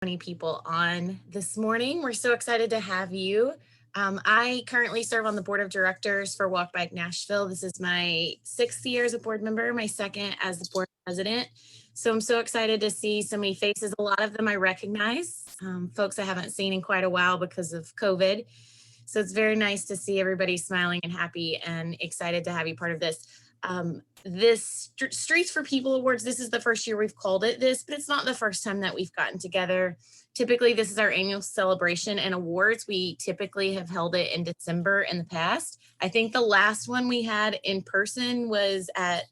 20 people on this morning. We're so excited to have you. I currently serve on the board of directors for Bike Nashville. This is my 6th year as a board member, my 2nd as the board president. So I'm so excited to see so many faces. A lot of them I recognize, folks I haven't seen in quite a while because of COVID. So it's very nice to see everybody smiling and happy and excited to have you part of this. This Streets for People Awards, this is the first year we've called it this, but it's not the first time that we've gotten together. Typically, this is our annual celebration and awards. We typically have held it in December in the past. I think the last one we had in person was at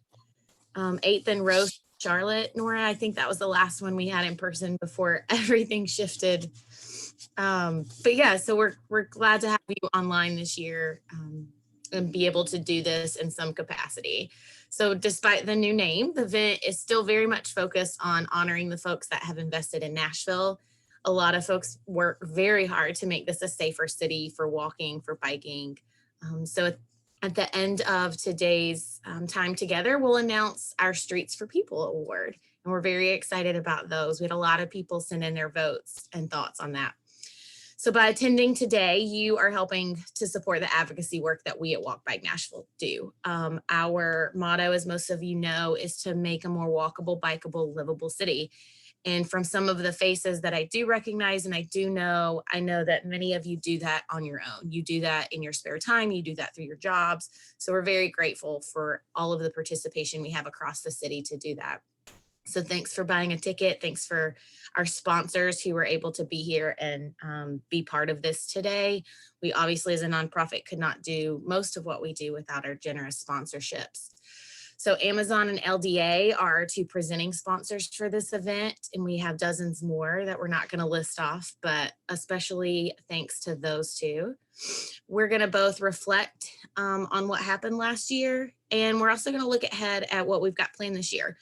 8th and Rose, Charlotte, Nora. I think that was the last one we had in person before everything shifted. But yeah, so we're glad to have you online this year and be able to do this in some capacity. So despite the new name, the event is still very much focused on honoring the folks that have invested in Nashville. A lot of folks work very hard to make this a safer city for walking, for biking. So at the end of today's time together, we'll announce our Streets for People Award. And we're very excited about those. We had a lot of people send in their votes and thoughts on that. So by attending today, you are helping to support the advocacy work that we at Bike Nashville do. Our motto, as most of you know, is to make a more walkable, bikeable, livable city. And from some of the faces that I do recognize and I know that many of you do that on your own. You do that in your spare time. You do that through your jobs. So we're very grateful for all of the participation we have across the city to do that. So thanks for buying a ticket. Thanks for our sponsors who were able to be here and be part of this today. We obviously, as a nonprofit, could not do most of what we do without our generous sponsorships. So Amazon and LDA are our 2 presenting sponsors for this event, and we have dozens more that we're not going to list off, but especially thanks to those 2. We're going to both reflect on what happened last year, and we're also going to look ahead at what we've got planned this year.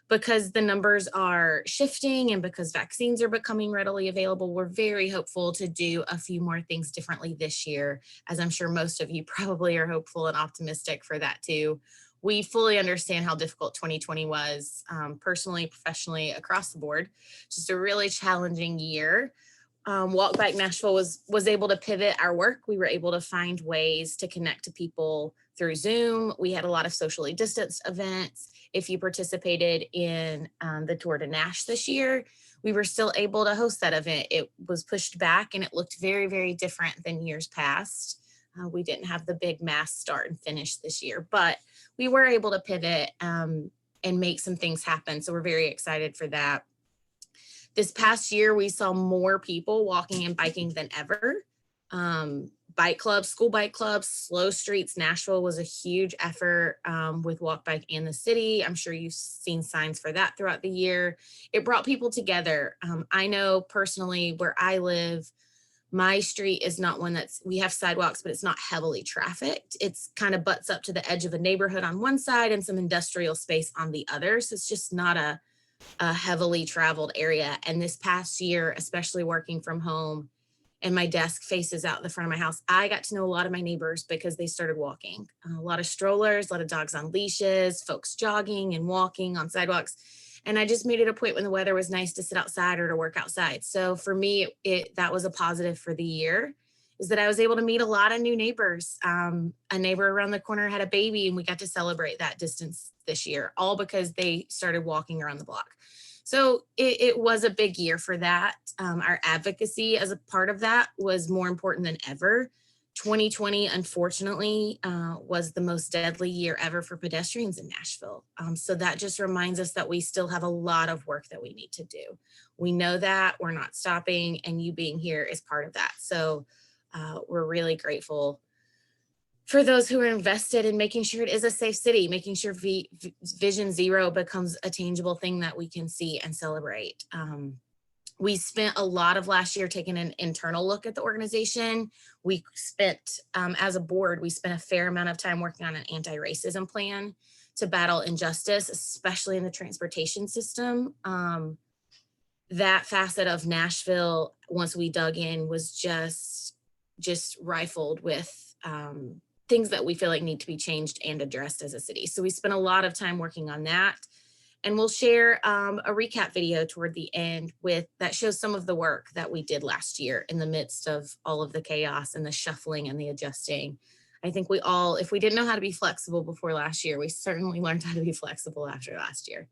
Because the numbers are shifting and because vaccines are becoming readily available, we're very hopeful to do a few more things differently this year, as I'm sure most of you probably are hopeful and optimistic for that too. We fully understand how difficult 2020 was, personally, professionally, across the board. Just a really challenging year. Bike Nashville was able to pivot our work. We were able to find ways to connect to people through Zoom. We had a lot of socially distanced events. If you participated in the Tour de Nash this year, we were still able to host that event. It was pushed back and it looked very, very different than years past. We didn't have the big mass start and finish this year, but we were able to pivot and make some things happen. So we're very excited for that. This past year, we saw more people walking and biking than ever. Bike clubs, school bike clubs, slow streets. Nashville was a huge effort with Walk Bike and the city. I'm sure you've seen signs for that throughout the year. It brought people together. I know personally where I live, my street is not one we have sidewalks, but it's not heavily trafficked. It's kind of butts up to the edge of a neighborhood on one side and some industrial space on the other. So it's just not a heavily traveled area. And this past year, especially working from home, and my desk faces out the front of my house, I got to know a lot of my neighbors because they started walking. A lot of strollers, a lot of dogs on leashes, folks jogging and walking on sidewalks. And I just made it a point when the weather was nice to sit outside or to work outside. So for me, that was a positive for the year, is that I was able to meet a lot of new neighbors. A neighbor around the corner had a baby and we got to celebrate that distance this year, all because they started walking around the block. So it was a big year for that. Our advocacy as a part of that was more important than ever. 2020, unfortunately, was the most deadly year ever for pedestrians in Nashville. So that just reminds us that we still have a lot of work that we need to do. We know that, we're not stopping, and you being here is part of that. So we're really grateful for those who are invested in making sure it is a safe city, making sure Vision Zero becomes a tangible thing that we can see and celebrate. We spent a lot of last year taking an internal look at the organization. We spent, as a board, we spent a fair amount of time working on an anti-racism plan to battle injustice, especially in the transportation system. That facet of Nashville, once we dug in, was just rifled with things that we feel like need to be changed and addressed as a city. So we spent a lot of time working on that. And we'll share a recap video toward the end that shows some of the work that we did last year in the midst of all of the chaos and the shuffling and the adjusting. I think we all, if we didn't know how to be flexible before last year, we certainly learned how to be flexible after last year.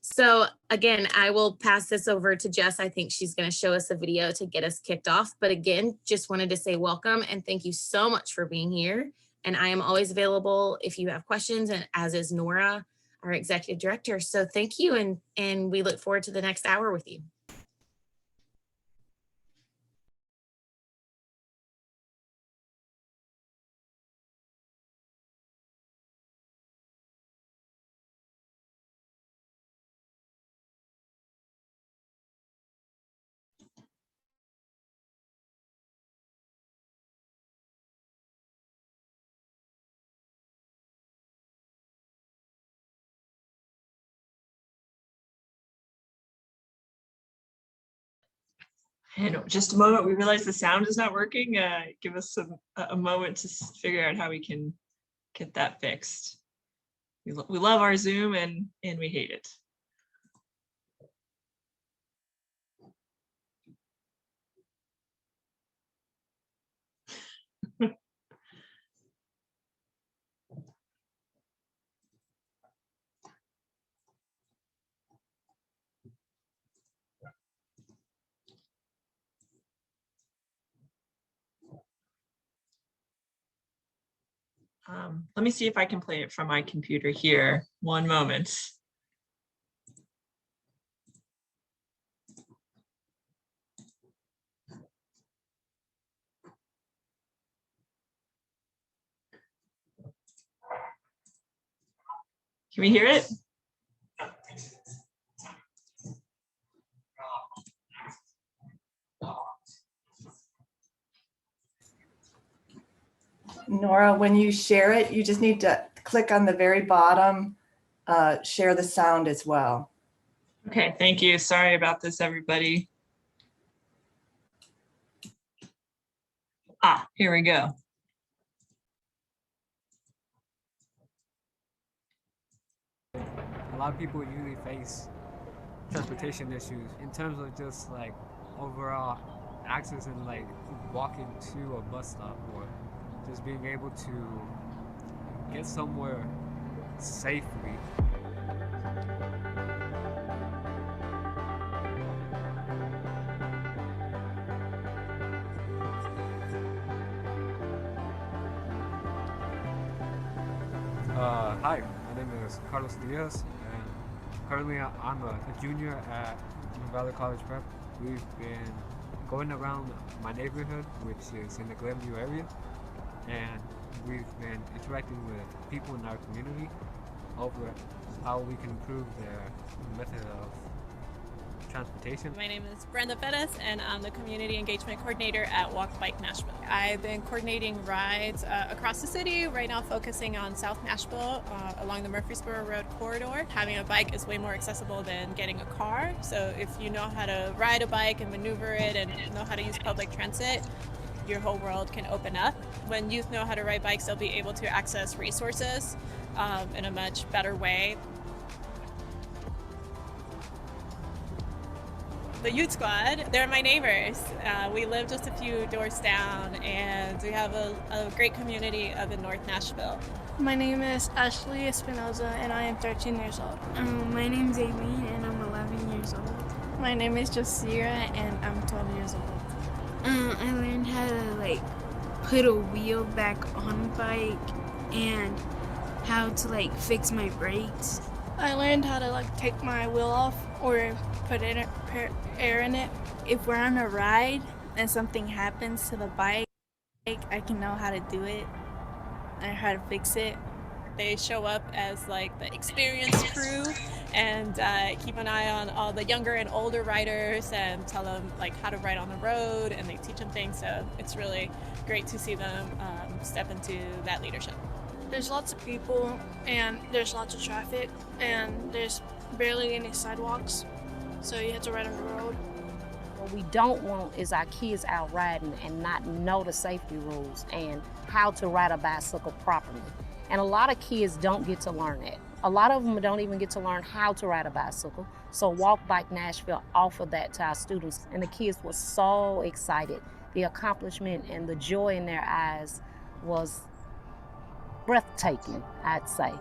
So again, I will pass this over to Jess. I think she's going to show us a video to get us kicked off. But again, just wanted to say welcome and thank you so much for being here. And I am always available if you have questions, and as is Nora, our executive director. So thank you, and we look forward to the next hour with you. And just a moment, we realize the sound is not working. Give us a moment to figure out how we can get that fixed. We love our Zoom and we hate it. Let me see if I can play it from my computer here. One moment. Can we hear it? Nora, when you share it, you just need to click on the very bottom, share the sound as well. Okay, thank you. Sorry about this, everybody. Here we go. A lot of people usually face transportation issues in terms of just like overall access and like walking to a bus stop or just being able to get somewhere safely. Hi, my name is Carlos Diaz, and currently I'm a junior at Valley College Prep. We've been going around my neighborhood, which is in the Glenview area, and we've been interacting with people in our community over how we can improve their method of transportation. My name is Brenda Pettis, and I'm the Community Engagement Coordinator at Bike Nashville. I've been coordinating rides across the city, right now focusing on South Nashville along the Murfreesboro Road corridor. Having a bike is way more accessible than getting a car, so if you know how to ride a bike and maneuver it and know how to use public transit, your whole world can open up. When youth know how to ride bikes, they'll be able to access resources in a much better way. The Youth Squad, they're my neighbors. We live just a few doors down, and we have a great community up in North Nashville. My name is Ashley Espinoza, and I am 13 years old. My name is Aileen, and I'm 11 years old. My name is Josira, and I'm 12 years old. I learned how to put a wheel back on a bike and how to fix my brakes. I learned how to take my wheel off or put air in it. If we're on a ride and something happens to the bike, I can know how to do it and how to fix it. They show up as the experienced crew and keep an eye on all the younger and older riders and tell them how to ride on the road, and they teach them things. So it's really great to see them step into that leadership. There's lots of people, and there's lots of traffic, and there's barely any sidewalks, so you have to ride on the road. What we don't want is our kids out riding and not know the safety rules and how to ride a bicycle properly. And a lot of kids don't get to learn it. A lot of them don't even get to learn how to ride a bicycle. So Walk Bike Nashville offered that to our students, and the kids were so excited. The accomplishment and the joy in their eyes was breathtaking, I'd say.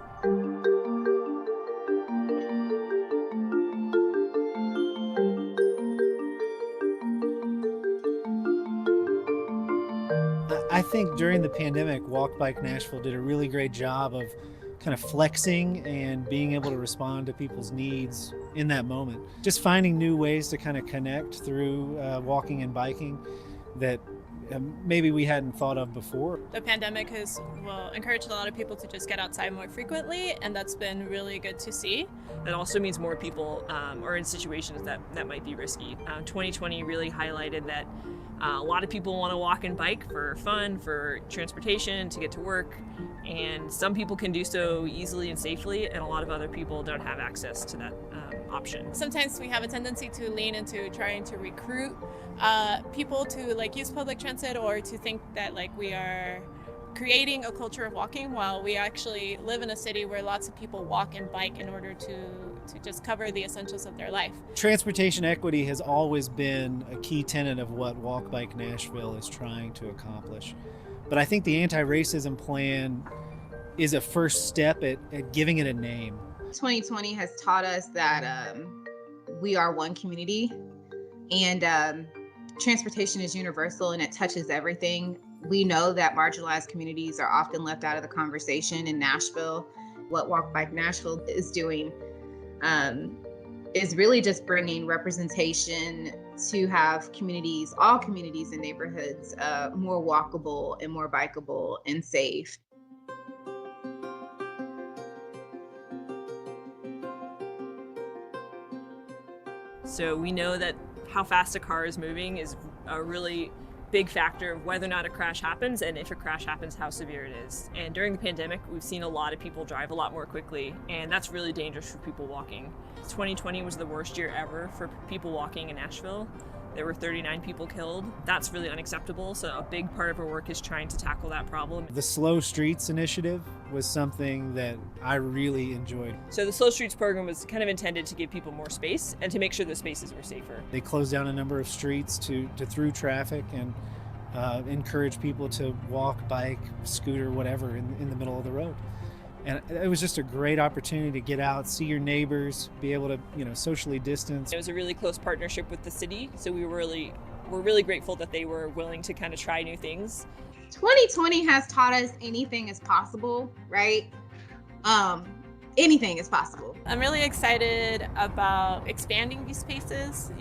I think during the pandemic, Walk Bike Nashville did a really great job of kind of flexing and being able to respond to people's needs in that moment. Just finding new ways to kind of connect through walking and biking that maybe we hadn't thought of before. The pandemic has encouraged a lot of people to just get outside more frequently, and that's been really good to see. That also means more people are in situations that might be risky. 2020 really highlighted that a lot of people want to walk and bike for fun, for transportation, to get to work, and some people can do so easily and safely, and a lot of other people don't have access to that option. Sometimes we have a tendency to lean into trying to recruit people to use public transit, or to think that we are creating a culture of walking, while we actually live in a city where lots of people walk and bike in order to just cover the essentials of their life. Transportation equity has always been a key tenet of what Walk Bike Nashville is trying to accomplish. But I think the anti-racism plan is a first step at giving it a name. 2020 has taught us that we are one community, and transportation is universal and it touches everything. We know that marginalized communities are often left out of the conversation in Nashville. What Walk Bike Nashville is doing is really just bringing representation to have communities, all communities and neighborhoods, more walkable and more bikeable and safe. So we know that how fast a car is moving is a really big factor of whether or not a crash happens, and if a crash happens, how severe it is. And during the pandemic, we've seen a lot of people drive a lot more quickly, and that's really dangerous for people walking. 2020 was the worst year ever for people walking in Nashville. There were 39 people killed. That's really unacceptable, so a big part of our work is trying to tackle that problem. The Slow Streets initiative was something that I really enjoyed. So the Slow Streets program was kind of intended to give people more space and to make sure the spaces were safer. They closed down a number of streets to through traffic and encourage people to walk, bike, scooter, whatever in the middle of the road. And it was just a great opportunity to get out, see your neighbors, be able to, socially distance. It was a really close partnership with the city, so we're really grateful that they were willing to kind of try new things. 2020 has taught us anything is possible, right? Anything is possible. I'm really excited about expanding these spaces,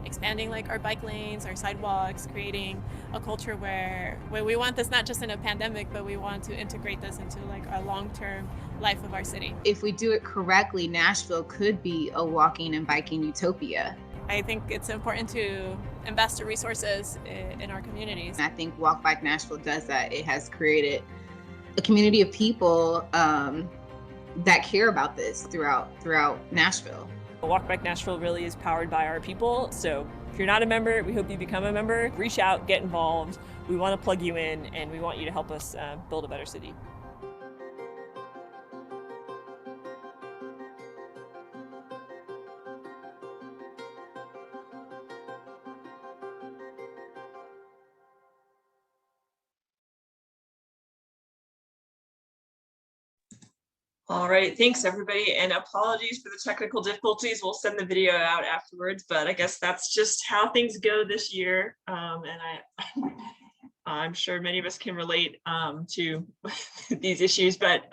expanding our bike lanes, our sidewalks, creating a culture where we want this not just in a pandemic, but we want to integrate this into our long-term life of our city. If we do it correctly, Nashville could be a walking and biking utopia. I think it's important to invest the resources in our communities. I think Walk Bike Nashville does that. It has created a community of people that care about this throughout Nashville. Walk Bike Nashville really is powered by our people. So if you're not a member, we hope you become a member. Reach out, get involved. We want to plug you in, and we want you to help us build a better city. All right, thanks everybody, and apologies for the technical difficulties. We'll send the video out afterwards, but I guess that's just how things go this year. And I'm sure many of us can relate to these issues, but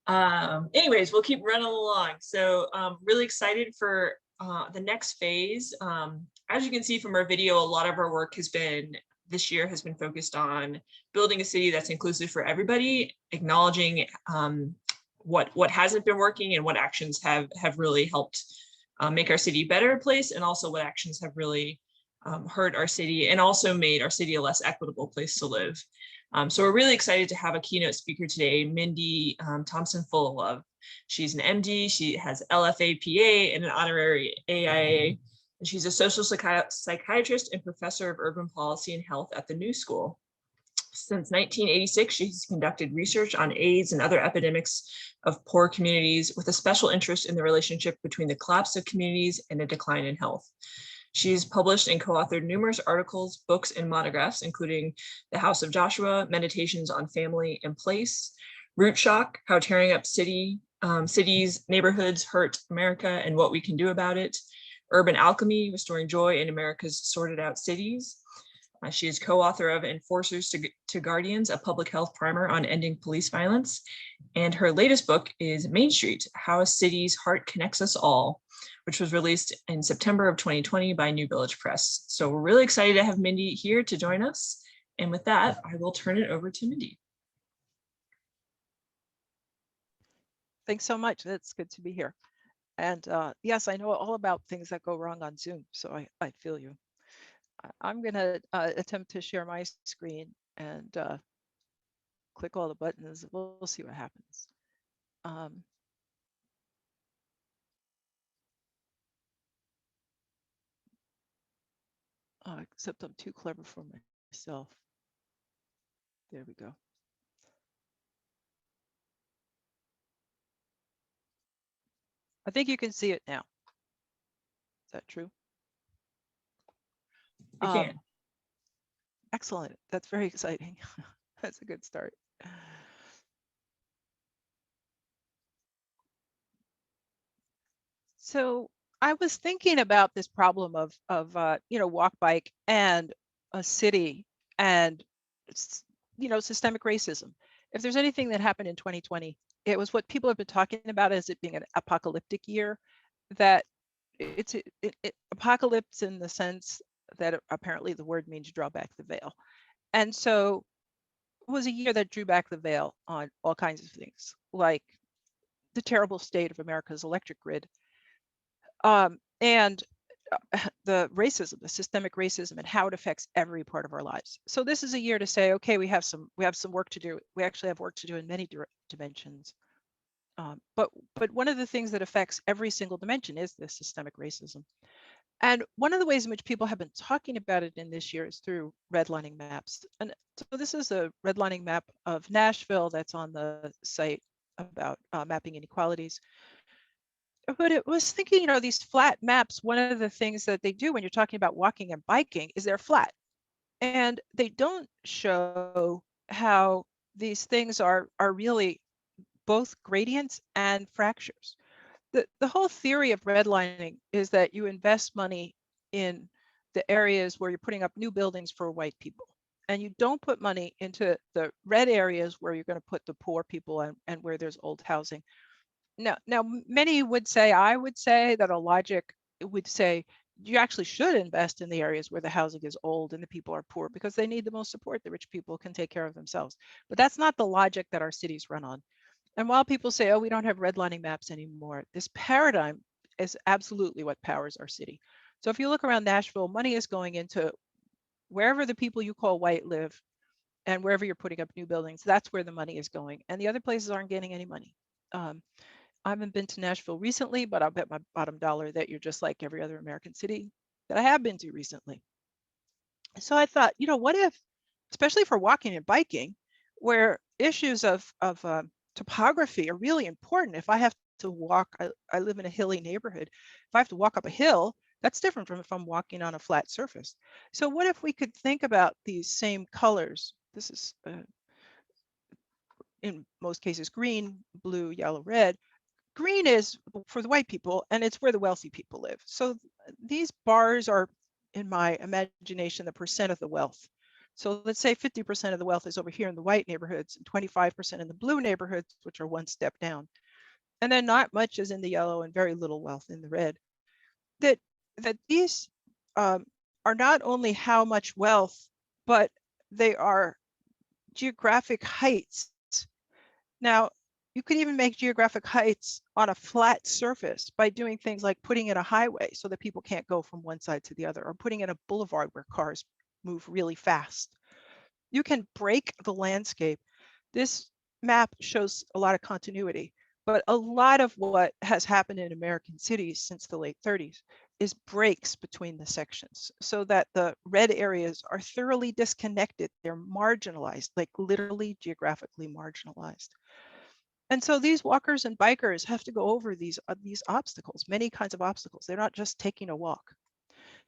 anyways, we'll keep running along. So really excited for the next phase. As you can see from our video, a lot of our work this year has been focused on building a city that's inclusive for everybody, acknowledging what hasn't been working and what actions have really helped make our city a better place, and also what actions have really hurt our city and also made our city a less equitable place to live. So we're really excited to have a keynote speaker today, Mindy Fullilove. She's an MD, she has LFA-PA and an honorary AIA. And she's a social psychiatrist and professor of urban policy and health at the New School. Since 1986, she's conducted research on AIDS and other epidemics of poor communities with a special interest in the relationship between the collapse of communities and a decline in health. She's published and co-authored numerous articles, books, and monographs, including The House of Joshua, Meditations on Family and Place, Root Shock, How Tearing Up Cities, Neighborhoods Hurt America and What We Can Do About It, Urban Alchemy, Restoring Joy in America's Sorted Out Cities. She is co-author of Enforcers to Guardians, a public health primer on ending police violence. And her latest book is Main Street, How a City's Heart Connects Us All, which was released in September of 2020 by New Village Press. So we're really excited to have Mindy here to join us. And with that, I will turn it over to Mindy. Thanks so much. It's good to be here. And yes, I know all about things that go wrong on Zoom, so I feel you. I'm going to attempt to share my screen and click all the buttons. We'll see what happens. Except I'm too clever for myself. There we go. I think you can see it now. Is that true? You can. Excellent. That's very exciting. That's a good start. So I was thinking about this problem of walk bike and a city and systemic racism. If there's anything that happened in 2020, it was what people have been talking about as it being an apocalyptic year. That it's apocalypse in the sense that apparently the word means draw back the veil, and so it was a year that drew back the veil on all kinds of things, like the terrible state of America's electric grid. And the racism, the systemic racism, and how it affects every part of our lives. So this is a year to say, okay, we have some work to do. We actually have work to do in many dimensions. But one of the things that affects every single dimension is this systemic racism. And one of the ways in which people have been talking about it in this year is through redlining maps. And so this is a redlining map of Nashville that's on the site about mapping inequalities. But it was thinking, these flat maps, one of the things that they do when you're talking about walking and biking is they're flat. And they don't show how these things are really both gradients and fractures. The whole theory of redlining is that you invest money in the areas where you're putting up new buildings for white people. And you don't put money into the red areas where you're going to put the poor people and where there's old housing. Now, many would say, I would say that a logic would say you actually should invest in the areas where the housing is old and the people are poor because they need the most support. The rich people can take care of themselves. But that's not the logic that our cities run on. And while people say, oh, we don't have redlining maps anymore, this paradigm is absolutely what powers our city. So if you look around Nashville, money is going into wherever the people you call white live and wherever you're putting up new buildings, that's where the money is going. And the other places aren't getting any money. I haven't been to Nashville recently, but I'll bet my bottom dollar that you're just like every other American city that I have been to recently. So I thought, what if, especially for walking and biking, where issues of topography are really important. If I have to walk, I live in a hilly neighborhood. If I have to walk up a hill, that's different from if I'm walking on a flat surface. So what if we could think about these same colors? This is, in most cases, green, blue, yellow, red. Green is for the white people, and it's where the wealthy people live. So these bars are, in my imagination, the percent of the wealth. So let's say 50% of the wealth is over here in the white neighborhoods and 25% in the blue neighborhoods, which are one step down. And then not much is in the yellow and very little wealth in the red. That these are not only how much wealth, but they are geographic heights. Now, you could even make geographic heights on a flat surface by doing things like putting in a highway so that people can't go from one side to the other, or putting in a boulevard where cars move really fast. You can break the landscape. This map shows a lot of continuity, but a lot of what has happened in American cities since the late 30s is breaks between the sections so that the red areas are thoroughly disconnected. They're marginalized, like literally geographically marginalized. And so these walkers and bikers have to go over these obstacles, many kinds of obstacles. They're not just taking a walk.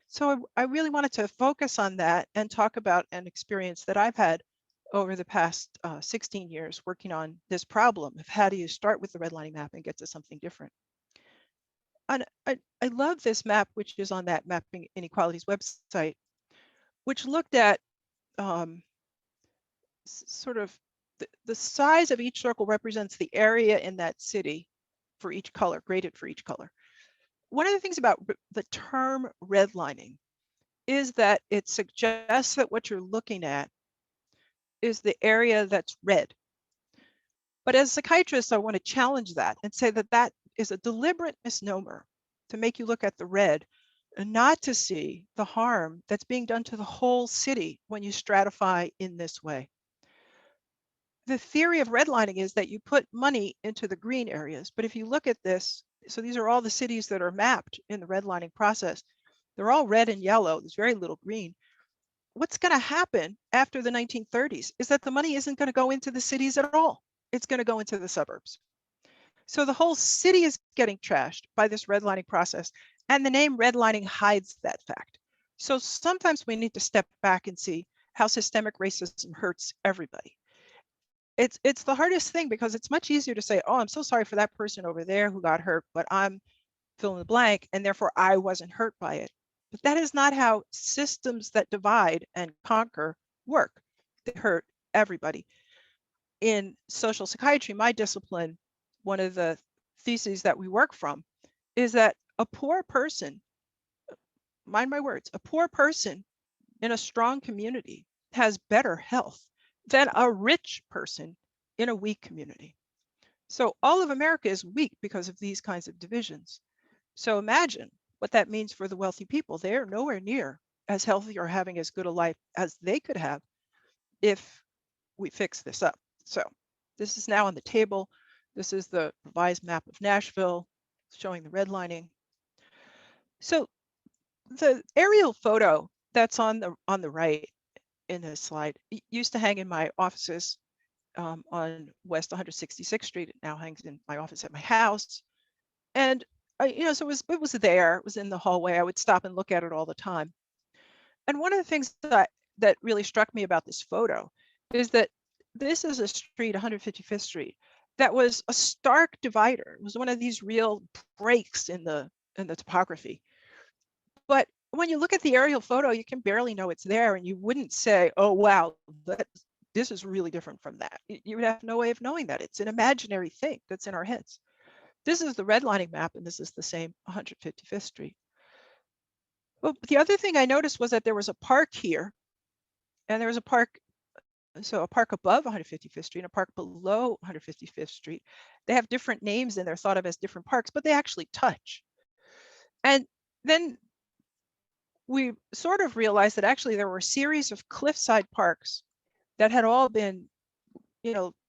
So I really wanted to focus on that and talk about an experience that I've had over the past 16 years working on this problem of how do you start with the redlining map and get to something different. And I love this map, which is on that Mapping Inequalities website, which looked at sort of the size of each circle represents the area in that city for each color, graded for each color. One of the things about the term redlining is that it suggests that what you're looking at is the area that's red. But as a psychiatrist, I want to challenge that and say that that is a deliberate misnomer to make you look at the red and not to see the harm that's being done to the whole city when you stratify in this way. The theory of redlining is that you put money into the green areas, but if you look at this, so these are all the cities that are mapped in the redlining process. They're all red and yellow. There's very little green. What's going to happen after the 1930s is that the money isn't going to go into the cities at all. It's going to go into the suburbs. So the whole city is getting trashed by this redlining process, and the name redlining hides that fact. So sometimes we need to step back and see how systemic racism hurts everybody. It's the hardest thing because it's much easier to say, oh, I'm so sorry for that person over there who got hurt, but I'm fill in the blank, and therefore I wasn't hurt by it. But that is not how systems that divide and conquer work. They hurt everybody. In social psychiatry, my discipline, one of the theses that we work from is that a poor person, mind my words, a poor person in a strong community has better health than a rich person in a weak community. So all of America is weak because of these kinds of divisions. So imagine what that means for the wealthy people. They're nowhere near as healthy or having as good a life as they could have if we fix this up. So this is now on the table. This is the revised map of Nashville showing the redlining. So the aerial photo that's on the right in this slide used to hang in my offices on West 166th Street. It now hangs in my office at my house. And so it was there, it was in the hallway. I would stop and look at it all the time. And one of the things that really struck me about this photo is that this is a street, 155th Street, that was a stark divider. It was one of these real breaks in the topography. But when you look at the aerial photo, you can barely know it's there, and you wouldn't say, oh, wow, this is really different from that. You would have no way of knowing that. It's an imaginary thing that's in our heads. This is the redlining map, and this is the same 155th Street. Well, the other thing I noticed was that there was a park here, and there was a park, so a park above 155th Street and a park below 155th Street. They have different names and they're thought of as different parks, but they actually touch. And then we sort of realized that actually there were a series of cliffside parks that had all been,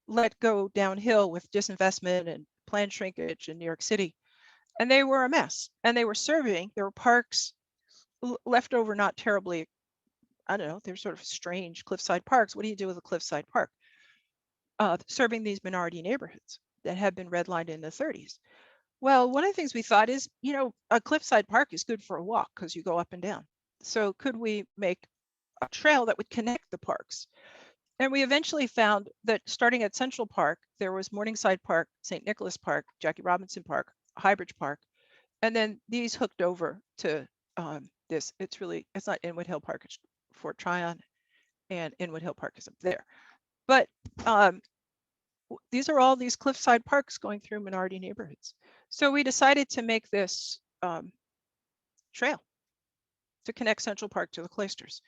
let go downhill with disinvestment and planned shrinkage in New York City. And they were a mess. And they were there were parks left over, not terribly, I don't know, they're sort of strange cliffside parks. What do you do with a cliffside park? Serving these minority neighborhoods that had been redlined in the 30s. Well, one of the things we thought is, a cliffside park is good for a walk because you go up and down. So could we make a trail that would connect the parks? And we eventually found that starting at Central Park, there was Morningside Park, St. Nicholas Park, Jackie Robinson Park, Highbridge Park, and then these hooked over to this. It's not Inwood Hill Park, it's Fort Tryon, and Inwood Hill Park is up there. But these are all these cliffside parks going through minority neighborhoods. So we decided to make this trail to connect Central Park to the cloisters.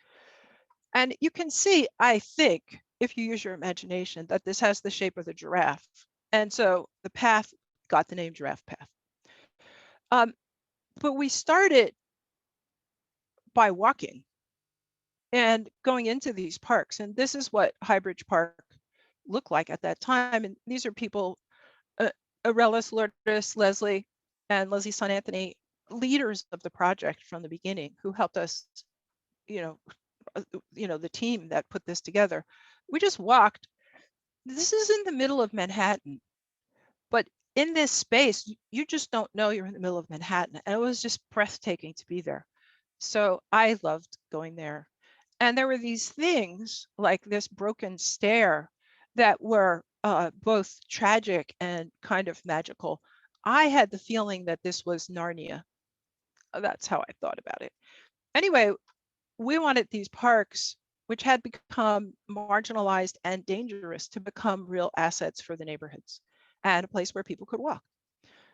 And you can see, I think, if you use your imagination, that this has the shape of the giraffe. And so the path got the name Giraffe Path. But we started by walking and going into these parks. And this is what Highbridge Park looked like at that time. And these are people, Aurelis, Lourdes, Leslie, and Leslie's son Anthony leaders of the project from the beginning who helped us, you know, the team that put this together. We just walked. This is in the middle of Manhattan, but in this space, you just don't know you're in the middle of Manhattan. And it was just breathtaking to be there. So I loved going there. And there were these things like this broken stair that were both tragic and kind of magical. I had the feeling that this was Narnia. That's how I thought about it. Anyway, we wanted these parks, which had become marginalized and dangerous, to become real assets for the neighborhoods and a place where people could walk.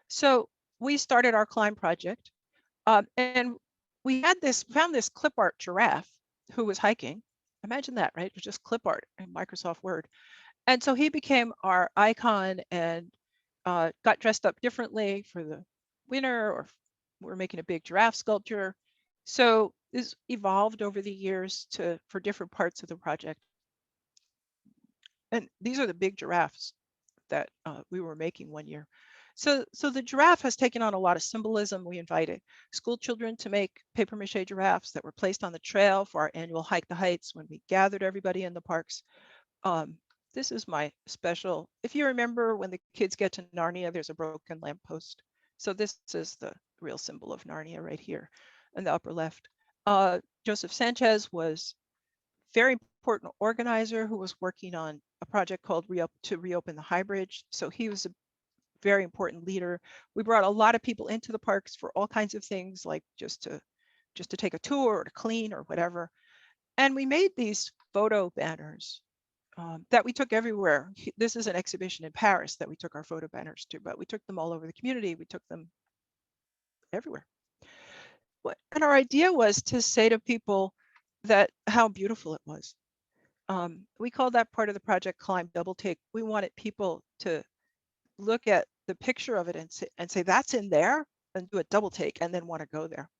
So we started our climb project, and we had found this clip art giraffe who was hiking. Imagine that, right? It was just clip art in Microsoft Word. And so he became our icon and got dressed up differently for the winter, or we're making a big giraffe sculpture. So this evolved over the years for different parts of the project. And these are the big giraffes that we were making one year. So the giraffe has taken on a lot of symbolism. We invited school children to make paper mache giraffes that were placed on the trail for our annual Hike the Heights when we gathered everybody in the parks. This is my special. If you remember when the kids get to Narnia, there's a broken lamppost. So this is the real symbol of Narnia right here in the upper left. Joseph Sanchez was very important organizer who was working on a project called to reopen the High Bridge. So he was a very important leader. We brought a lot of people into the parks for all kinds of things, like just to take a tour or to clean or whatever. And we made these photo banners that we took everywhere. This is an exhibition in Paris that we took our photo banners to, but we took them all over the community. We took them everywhere. And our idea was to say to people that how beautiful it was. We called that part of the project Climb Double Take. We wanted people to look at the picture of it and say that's in there, and do a double take and then want to go there.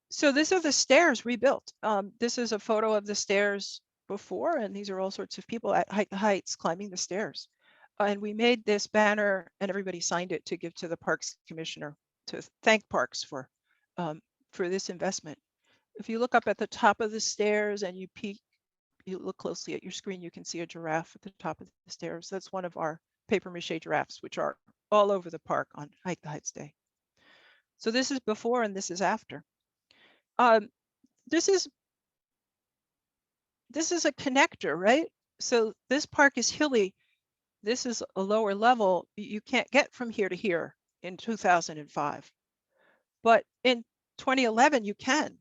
So these are the stairs rebuilt. This is a photo of the stairs before, and these are all sorts of people at Hike the Heights climbing the stairs. And we made this banner and everybody signed it to give to the Parks Commissioner to thank Parks for this investment. If you look up at the top of the stairs and you look closely at your screen, you can see a giraffe at the top of the stairs. That's one of our paper mache giraffes, which are all over the park on Hike the Heights Day. So this is before and this is after. This is a connector, right? So this park is hilly. This is a lower level. You can't get from here to here in 2005. But in 2011, you can.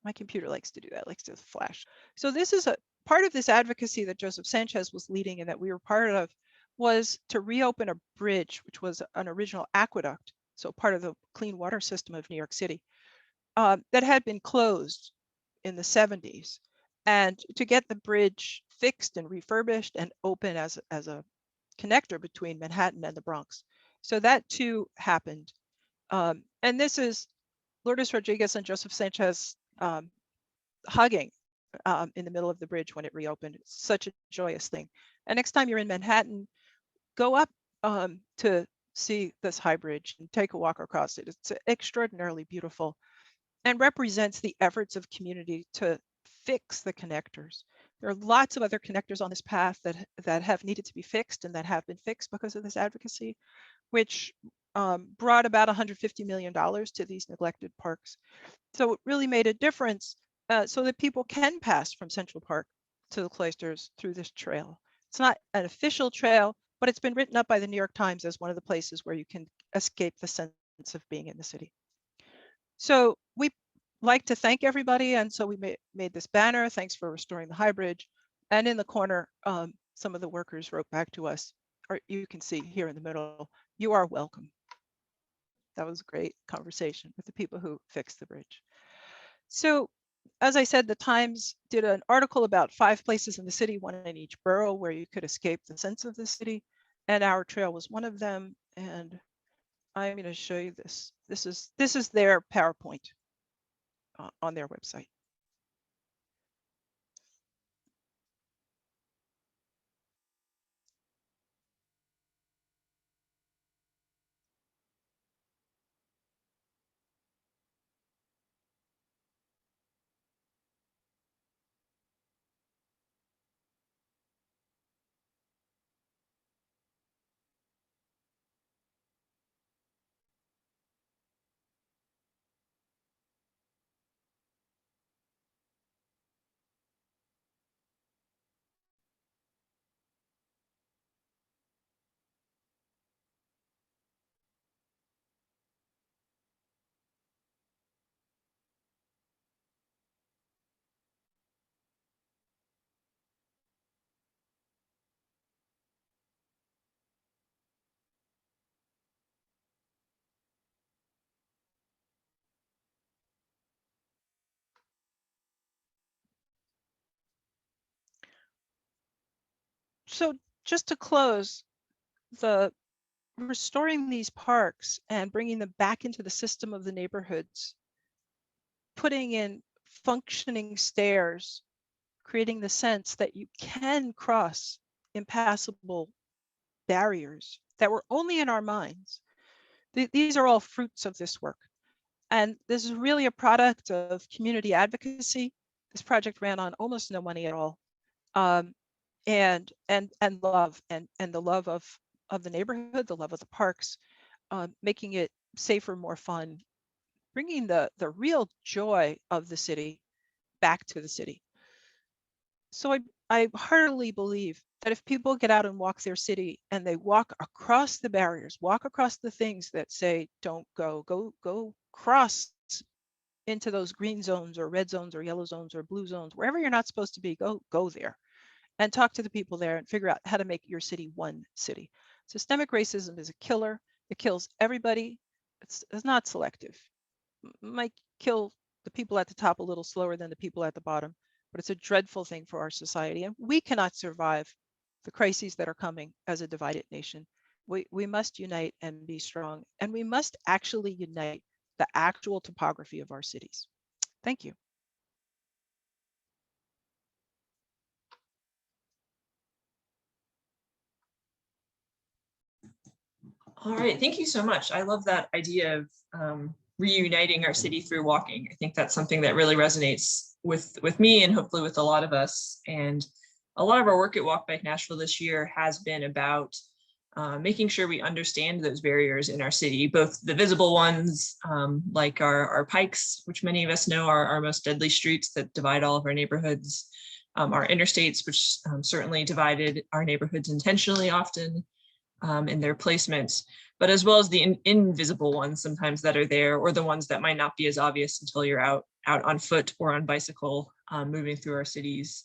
My computer likes to do that, likes to flash. So this is a part of this advocacy that Joseph Sanchez was leading and that we were part of, was to reopen a bridge, which was an original aqueduct, so part of the clean water system of New York City, that had been closed in the 70s, and to get the bridge fixed and refurbished and open as a connector between Manhattan and the Bronx. So that too happened. And this is Lourdes Rodriguez and Joseph Sanchez hugging in the middle of the bridge when it reopened. It's such a joyous thing. And next time you're in Manhattan, go up to see this high bridge and take a walk across it. It's extraordinarily beautiful and represents the efforts of community to fix the connectors. There are lots of other connectors on this path that have needed to be fixed and that have been fixed because of this advocacy, which brought about $150 million to these neglected parks. So it really made a difference so that people can pass from Central Park to the cloisters through this trail. It's not an official trail, but it's been written up by the New York Times as one of the places where you can escape the sense of being in the city. So we like to thank everybody, and so we made this banner, thanks for restoring the High Bridge. And in the corner, some of the workers wrote back to us, or you can see here in the middle, "You are welcome." That was a great conversation with the people who fixed the bridge. So as I said, the Times did an article about 5 places in the city, one in each borough, where you could escape the sense of the city. And our trail was one of them. And I'm going to show you this. This is their PowerPoint on their website. So just to close, the restoring these parks and bringing them back into the system of the neighborhoods, putting in functioning stairs, creating the sense that you can cross impassable barriers that were only in our minds. These are all fruits of this work. And this is really a product of community advocacy. This project ran on almost no money at all. And love and the love of the neighborhood, the love of the parks, making it safer, more fun, bringing the real joy of the city back to the city. So I heartily believe that if people get out and walk their city and they walk across the barriers, walk across the things that say don't go cross into those green zones or red zones or yellow zones or blue zones, wherever you're not supposed to be, go there and talk to the people there and figure out how to make your city one city. Systemic racism is a killer. It kills everybody. It's not selective. Might kill the people at the top a little slower than the people at the bottom, but it's a dreadful thing for our society. And we cannot survive the crises that are coming as a divided nation. We must unite and be strong, and we must actually unite the actual topography of our cities. Thank you. All right, thank you so much. I love that idea of reuniting our city through walking. I think that's something that really resonates with me and hopefully with a lot of us. And a lot of our work at Walk Bike Nashville this year has been about making sure we understand those barriers in our city, both the visible ones, like our pikes, which many of us know are our most deadly streets that divide all of our neighborhoods, our interstates, which certainly divided our neighborhoods intentionally often, in their placements, but as well as the invisible ones sometimes that are there, or the ones that might not be as obvious until you're out on foot or on bicycle, moving through our cities.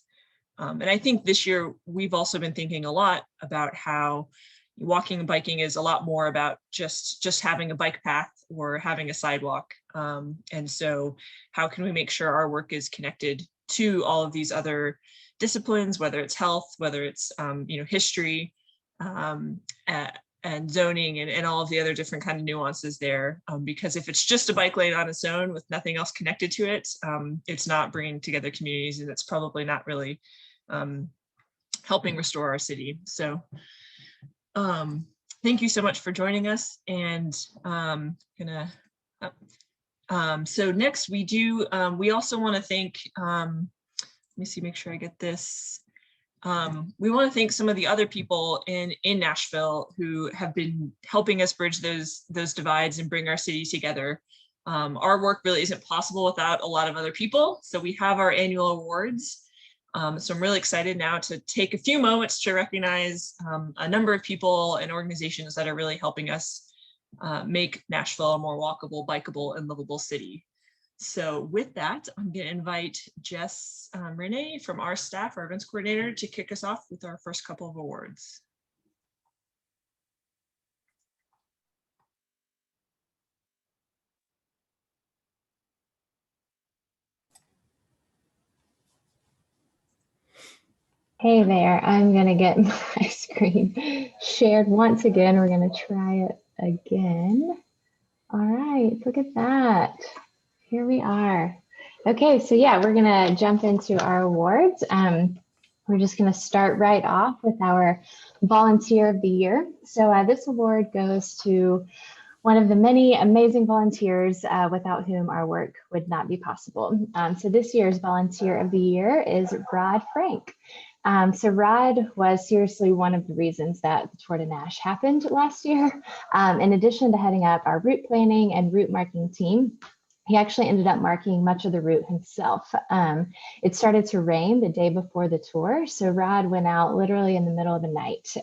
And I think this year we've also been thinking a lot about how walking and biking is a lot more about just having a bike path or having a sidewalk. And so how can we make sure our work is connected to all of these other disciplines, whether it's health, whether it's history, and zoning and all of the other different kind of nuances there, because if it's just a bike lane on its own with nothing else connected to it, it's not bringing together communities, and it's probably not really helping restore our city. So thank you so much for joining us. And so next we also want to thank, let me see, make sure I get this. We want to thank some of the other people in Nashville who have been helping us bridge those divides and bring our city together. Our work really isn't possible without a lot of other people. So we have our annual awards. So I'm really excited now to take a few moments to recognize a number of people and organizations that are really helping us make Nashville a more walkable, bikeable, and livable city. So with that, I'm going to invite Jess Renee from our staff, our events coordinator, to kick us off with our first couple of awards. Hey there, I'm going to get my screen shared once again. We're going to try it again. All right, look at that. Here we are. Okay, so yeah, we're gonna jump into our awards. We're just gonna start right off with our Volunteer of the Year. So this award goes to one of the many amazing volunteers without whom our work would not be possible. So this year's Volunteer of the Year is Rod Frank. So Rod was seriously one of the reasons that the Tour de Nash happened last year. In addition to heading up our route planning and route marking team, he actually ended up marking much of the route himself. It started to rain the day before the tour, so Rod went out literally in the middle of the night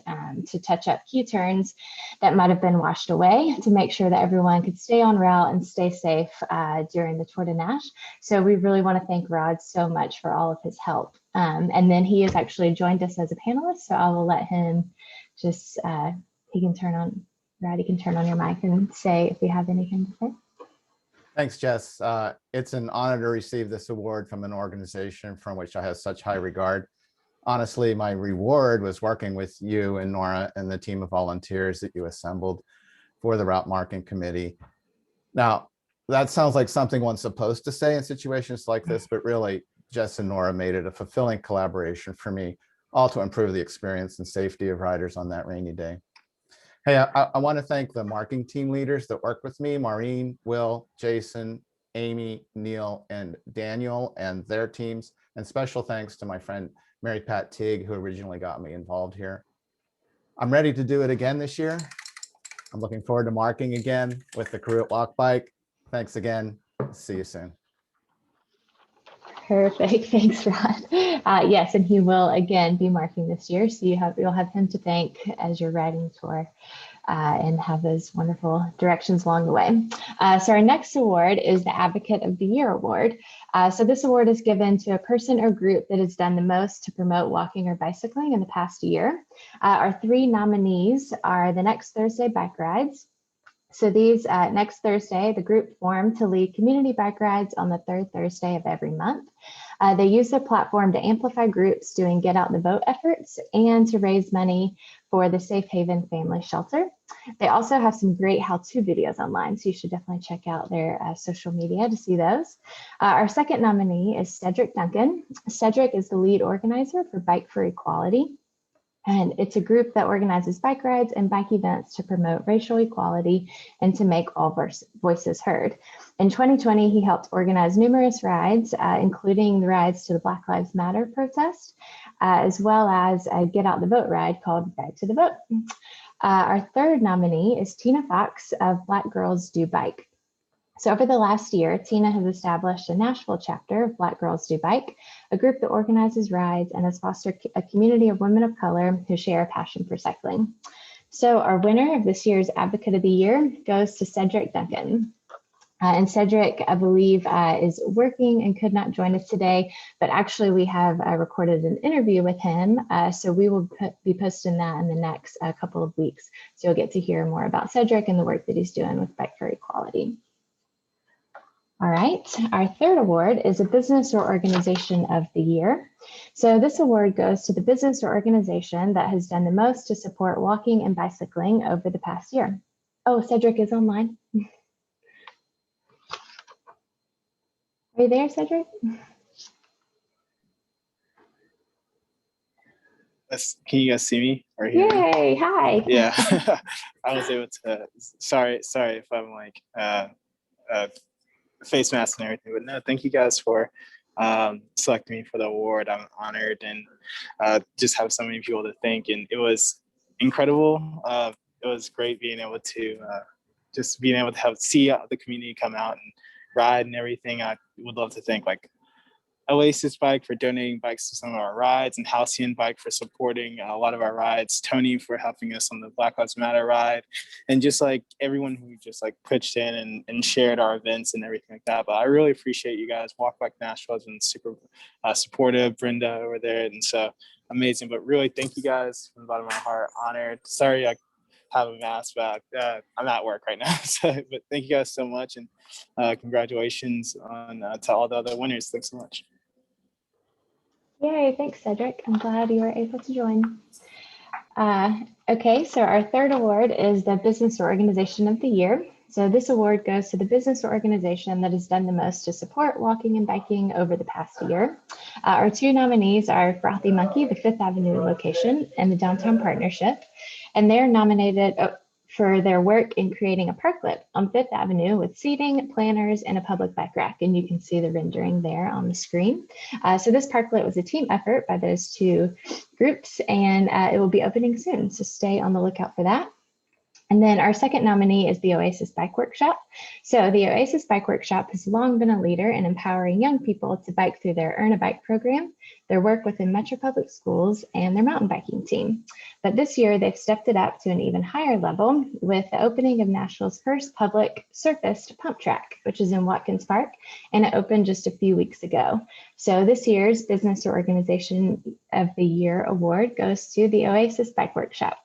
to touch up key turns that might have been washed away to make sure that everyone could stay on route and stay safe during the Tour de Nash. So we really want to thank Rod so much for all of his help. And then he has actually joined us as a panelist, so I will let him just, Rod, you can turn on your mic and say if you have anything to say. Thanks, Jess. It's an honor to receive this award from an organization from which I have such high regard. honestly, my reward was working with you and Nora and the team of volunteers that you assembled for the route marking committee. Now, that sounds like something one's supposed to say in situations like this, but really Jess and Nora made it a fulfilling collaboration for me, all to improve the experience and safety of riders on that rainy day. Hey, I want to thank the marking team leaders that work with me, Maureen, Will, Jason, Amy, Neil, and Daniel and their teams. And special thanks to my friend, Mary Pat Tigg, who originally got me involved here. I'm ready to do it again this year. I'm looking forward to marking again with the crew at Walk Bike. Thanks again. See you soon. Perfect. Thanks, Rod. Yes, and he will again be marking this year, so you'll have him to thank as you're riding tour and have those wonderful directions along the way. So our next award is the Advocate of the Year Award. So this award is given to a person or group that has done the most to promote walking or bicycling in the past year. Our three nominees are the Next Thursday Bike Rides. So these next Thursday, the group formed to lead community bike rides on the third Thursday of every month. They use their platform to amplify groups doing get out the vote efforts and to raise money for the Safe Haven Family Shelter. They also have some great how-to videos online, so you should definitely check out their social media to see those. Our second nominee is Cedric Duncan. Cedric is the lead organizer for Bike for Equality. And it's a group that organizes bike rides and bike events to promote racial equality and to make all voices heard. In 2020, he helped organize numerous rides, including the rides to the Black Lives Matter protest, as well as a Get Out the Vote ride called Ride to the Vote. Our third nominee is Tina Fox of Black Girls Do Bike. So over the last year, Tina has established a Nashville chapter of Black Girls Do Bike, a group that organizes rides and has fostered a community of women of color who share a passion for cycling. So our winner of this year's Advocate of the Year goes to Cedric Duncan. And Cedric, I believe, is working and could not join us today, but actually we have recorded an interview with him. So we will be posting that in the next couple of weeks. So you'll get to hear more about Cedric and the work that he's doing with Bike for Equality. All right, our third award is a Business or Organization of the Year. So this award goes to the business or organization that has done the most to support walking and bicycling over the past year. Oh, Cedric is online. Are you there, Cedric? Can you guys see me or hear me? Yay, hi. Yeah, I was able to, sorry if I'm like, face mask and everything, but no, thank you guys for selecting me for the award. I'm honored and just have so many people to thank, and it was incredible. It was great being able to see the community come out and ride and everything. I would love to thank like Oasis Bike for donating bikes to some of our rides, and Halcyon Bike for supporting a lot of our rides, Tony for helping us on the Black Lives Matter ride, and just like everyone who just like pitched in and shared our events and everything like that. But I really appreciate you guys. Walk Bike Nashville has been super supportive, Brenda over there, and so amazing. But really thank you guys from the bottom of my heart. Honored. Sorry I have a mask back. I'm at work right now, but thank you guys so much, and congratulations on to all the other winners. Thanks so much. Yay, thanks, Cedric. I'm glad you were able to join. Okay, so our third award is the Business or Organization of the Year. So this award goes to the business or organization that has done the most to support walking and biking over the past year. Our two nominees are Frothy Monkey, the Fifth Avenue location, and the Downtown Partnership. And they're nominated for their work in creating a parklet on Fifth Avenue with seating, planters, and a public bike rack. And you can see the rendering there on the screen. So this parklet was a team effort by those two groups, and it will be opening soon. So stay on the lookout for that. And then our second nominee is the Oasis Bike Workshop. So the Oasis Bike Workshop has long been a leader in empowering young people to bike through their Earn a Bike program, their work within Metro Public Schools, and their mountain biking team. But this year, they've stepped it up to an even higher level with the opening of Nashville's first public surfaced pump track, which is in Watkins Park, and it opened just a few weeks ago. So this year's Business or Organization of the Year award goes to the Oasis Bike Workshop.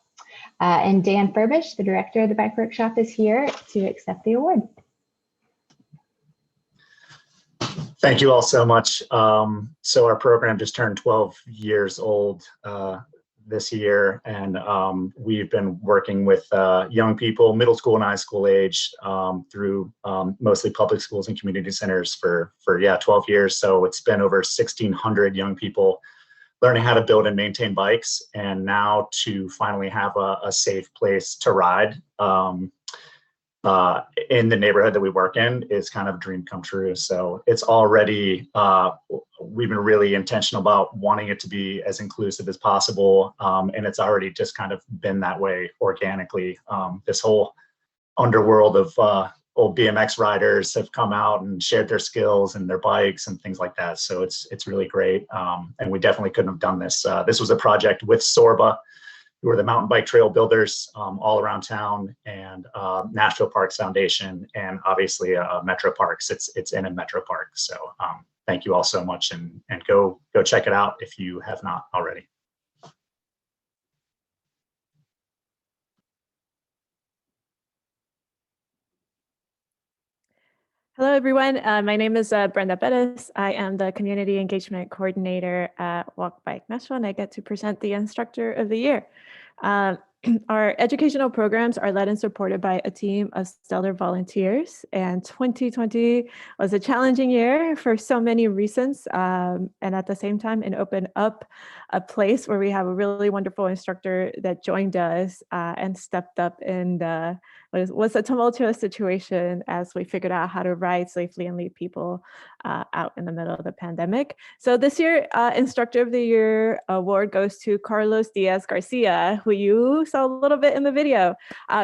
And Dan Furbish, the director of the Bike Workshop, is here to accept the award. Thank you all so much. So our program just turned 12 years old this year, and we've been working with young people, middle school and high school age, through mostly public schools and community centers for 12 years. So it's been over 1,600 young people learning how to build and maintain bikes, and now to finally have a safe place to ride in the neighborhood that we work in is kind of a dream come true. So it's already, we've been really intentional about wanting it to be as inclusive as possible. And it's already just kind of been that way organically. This whole underworld of old BMX riders have come out and shared their skills and their bikes and things like that. So it's really great. And we definitely couldn't have done this. This was a project with Sorba, who are the mountain bike trail builders all around town, and Nashville Parks Foundation, and obviously Metro Parks. It's in a Metro Park. So thank you all so much, and go check it out if you have not already. Hello, everyone. My name is Brenda Bettis. I am the Community Engagement Coordinator at Walk Bike Nashville, and I get to present the Instructor of the Year. Our educational programs are led and supported by a team of stellar volunteers, and 2020 was a challenging year for so many reasons, and at the same time, it opened up a place where we have a really wonderful instructor that joined us and stepped up in was a tumultuous situation as we figured out how to ride safely and lead people out in the middle of the pandemic. So this year, Instructor of the Year award goes to Carlos Diaz Garcia, who you saw a little bit in the video.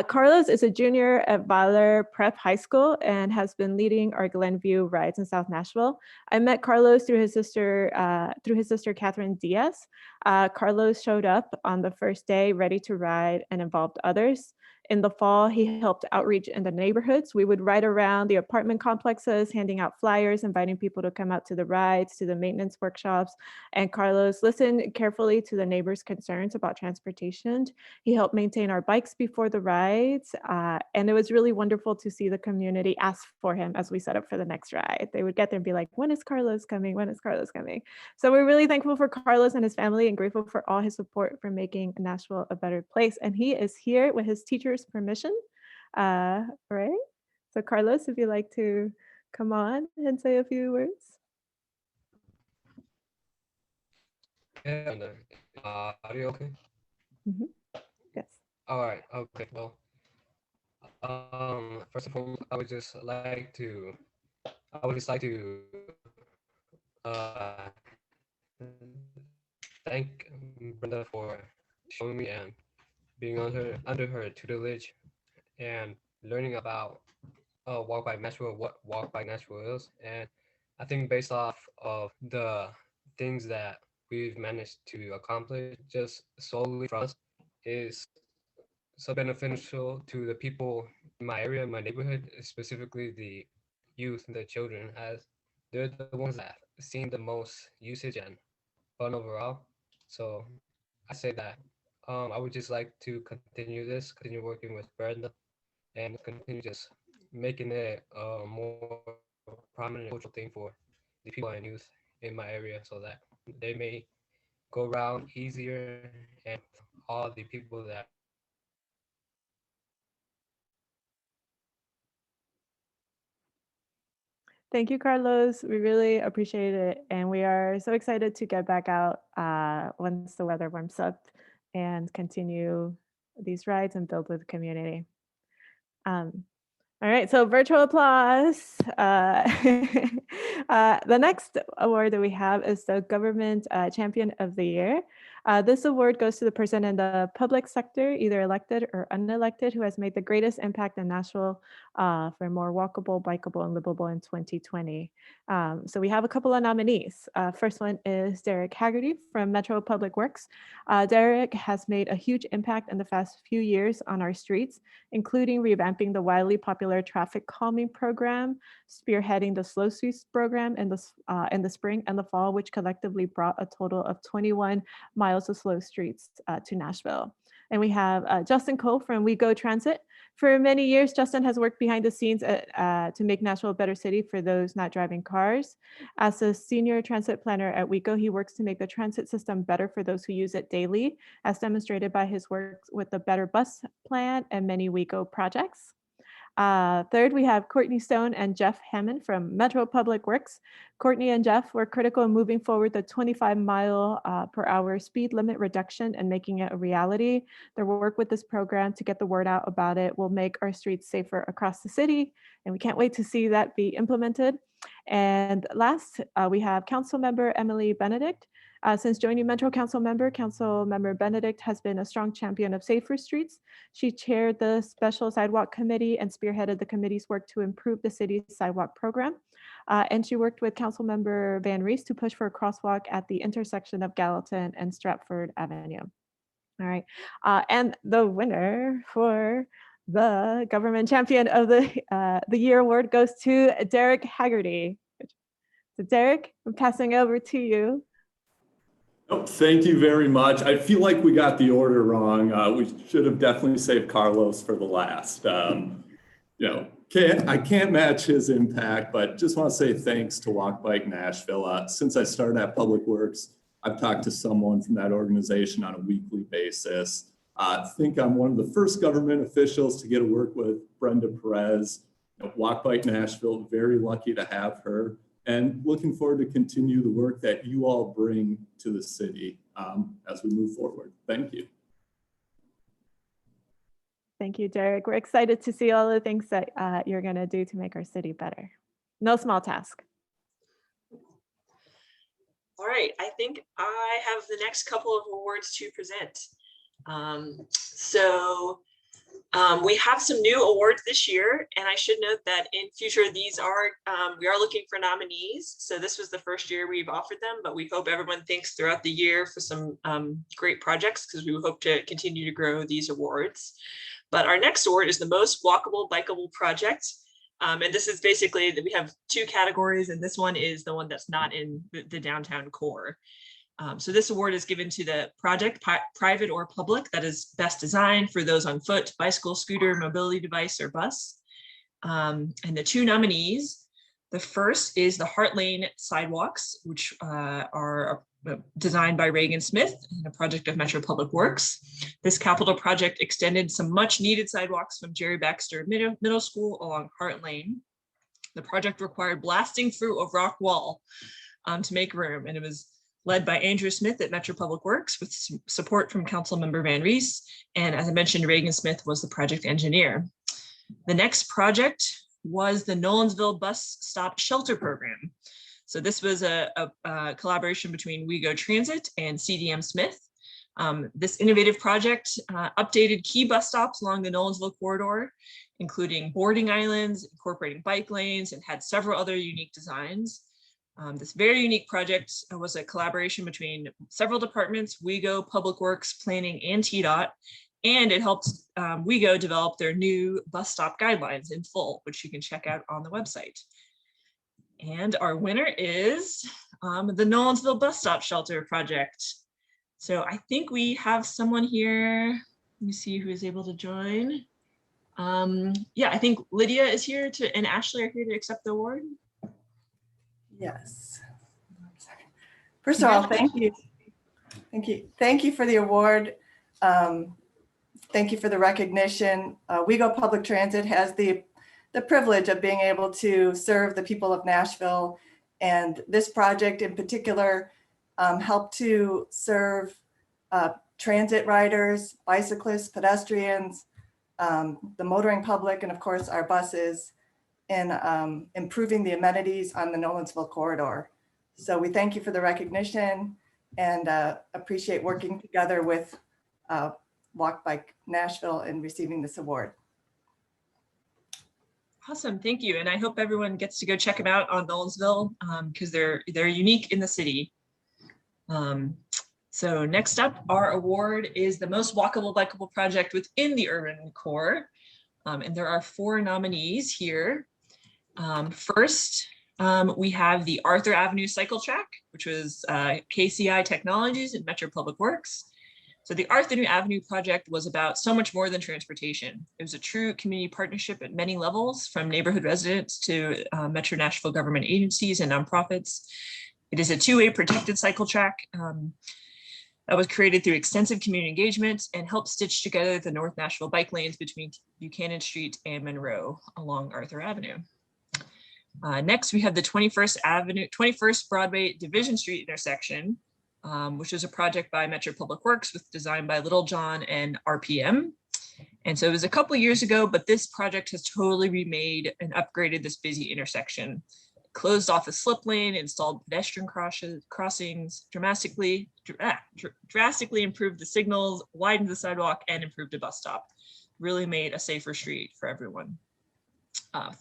Carlos is a junior at Valor Prep High School and has been leading our Glenview rides in South Nashville. I met Carlos through his sister, Catherine Diaz. Carlos showed up on the first day ready to ride and involved others. In the fall, he helped outreach in the neighborhoods. We would ride around the apartment complexes, handing out flyers, inviting people to come out to the rides, to the maintenance workshops. And Carlos listened carefully to the neighbors' concerns about transportation. He helped maintain our bikes before the rides. And it was really wonderful to see the community ask for him as we set up for the next ride. They would get there and be like, when is Carlos coming? When is Carlos coming? So we're really thankful for Carlos and his family and grateful for all his support for making Nashville a better place. And he is here with his teacher's permission, right? So Carlos, if you'd like to come on and say a few words. Yeah, audio okay? Mm-hmm. Yes. All right, okay, well, first of all, I would just like to thank Brenda for showing me and being under her tutelage and learning about Walk Bike Nashville, what Walk Bike Nashville is. And I think based off of the things that we've managed to accomplish just solely from us is so beneficial to the people in my area, in my neighborhood, specifically the youth and the children, as they're the ones that seen the most usage and fun overall. So I say that I would just like to continue working with Brenda and continue just making it a more prominent cultural thing for the people and youth in my area so that they may go around easier and all the people that Thank you, Carlos. We really appreciate it. And we are so excited to get back out once the weather warms up and continue these rides and build with the community. All right, so virtual applause. The next award that we have is the Government Champion of the Year. This award goes to the person in the public sector, either elected or unelected, who has made the greatest impact in Nashville for more walkable, bikeable, and livable in 2020. So we have a couple of nominees. First one is Derek Hagerty from Metro Public Works. Derek has made a huge impact in the past few years on our streets, including revamping the widely popular traffic calming program, spearheading the Slow Streets program in the spring and the fall, which collectively brought a total of 21 miles of slow streets to Nashville. And we have Justin Cole from We Go Transit. For many years, Justin has worked behind the scenes to make Nashville a better city for those not driving cars. As a senior transit planner at WeGo, he works to make the transit system better for those who use it daily, as demonstrated by his work with the Better Bus Plan and many WeGo projects. Third, we have Courtney Stone and Jeff Hammond from Metro Public Works. Courtney and Jeff were critical in moving forward the 25-mile-per-hour speed limit reduction and making it a reality. Their work with this program to get the word out about it will make our streets safer across the city, and we can't wait to see that be implemented. And last, we have Councilmember Emily Benedict. Since joining Metro Councilmember Benedict has been a strong champion of safer streets. She chaired the Special Sidewalk Committee and spearheaded the committee's work to improve the city's sidewalk program. And she worked with Councilmember Van Rees to push for a crosswalk at the intersection of Gallatin and Stratford Avenue. All right, and the winner for the Government Champion of the Year award goes to Derek Hagerty. So Derek, I'm passing over to you. Oh, thank you very much. I feel like we got the order wrong. We should have definitely saved Carlos for the last. I can't match his impact, but just want to say thanks to Walk Bike Nashville. Since I started at Public Works, I've talked to someone from that organization on a weekly basis. I think I'm one of the first government officials to get to work with Brenda Perez. Walk Bike Nashville, very lucky to have her. And looking forward to continue the work that you all bring to the city as we move forward. Thank you. Thank you, Derek. We're excited to see all the things that you're going to do to make our city better. No small task. All right, I think I have the next couple of awards to present. We have some new awards this year, and I should note that in future, we are looking for nominees. So this was the first year we've offered them, but we hope everyone thinks throughout the year for some great projects, because we hope to continue to grow these awards. But our next award is the most walkable, bikeable project. And this is basically that we have two categories, and this one is the one that's not in the downtown core. So this award is given to the project, private or public, that is best designed for those on foot, bicycle, scooter, mobility device, or bus. And the two nominees, the first is the Heartland Sidewalks, which are designed by Reagan Smith and a project of Metro Public Works. This capital project extended some much needed sidewalks from Jerry Baxter Middle School along Hart Lane. The project required blasting through a rock wall to make room, and it was led by Andrew Smith at Metro Public Works with support from Councilmember Van Rees. And as I mentioned, Reagan Smith was the project engineer. The next project was the Nolansville Bus Stop Shelter Program. So this was a collaboration between WeGo Transit and CDM Smith. This innovative project updated key bus stops along the Nolansville corridor, including boarding islands, incorporating bike lanes, and had several other unique designs. This very unique project was a collaboration between several departments, WeGo, Public Works, Planning, and TDOT, and it helped WeGo develop their new bus stop guidelines in full, which you can check out on the website. And our winner is the Nolansville Bus Stop Shelter Project. So I think we have someone here. Let me see who is able to join. Yeah, I think Lydia is here and Ashley are here to accept the award. Yes. First of all, thank you. Thank you. Thank you for the award. Thank you for the recognition. WeGo Public Transit has the privilege of being able to serve the people of Nashville. And this project in particular helped to serve transit riders, bicyclists, pedestrians, the motoring public, and of course our buses, in improving the amenities on the Nolansville corridor. So we thank you for the recognition and appreciate working together with Walk Bike Nashville in receiving this award. Awesome, thank you. And I hope everyone gets to go check them out on Nolansville because they're unique in the city. So next up, our award is the most walkable, bikeable project within the urban core. And there are 4 nominees here. First, we have the Arthur Avenue Cycle Track, which was KCI Technologies and Metro Public Works. So the Arthur New Avenue project was about so much more than transportation. It was a true community partnership at many levels, from neighborhood residents to Metro Nashville government agencies and nonprofits. It is a two-way protected cycle track that was created through extensive community engagement and helped stitch together the North Nashville bike lanes between Buchanan Street and Monroe along Arthur Avenue. Next, we have the 21st Broadway Division Street intersection, which was a project by Metro Public Works with design by Little John and RPM. And so it was a couple of years ago, but this project has totally remade and upgraded this busy intersection. Closed off a slip lane, installed pedestrian crossings, drastically improved the signals, widened the sidewalk, and improved the bus stop. Really made a safer street for everyone.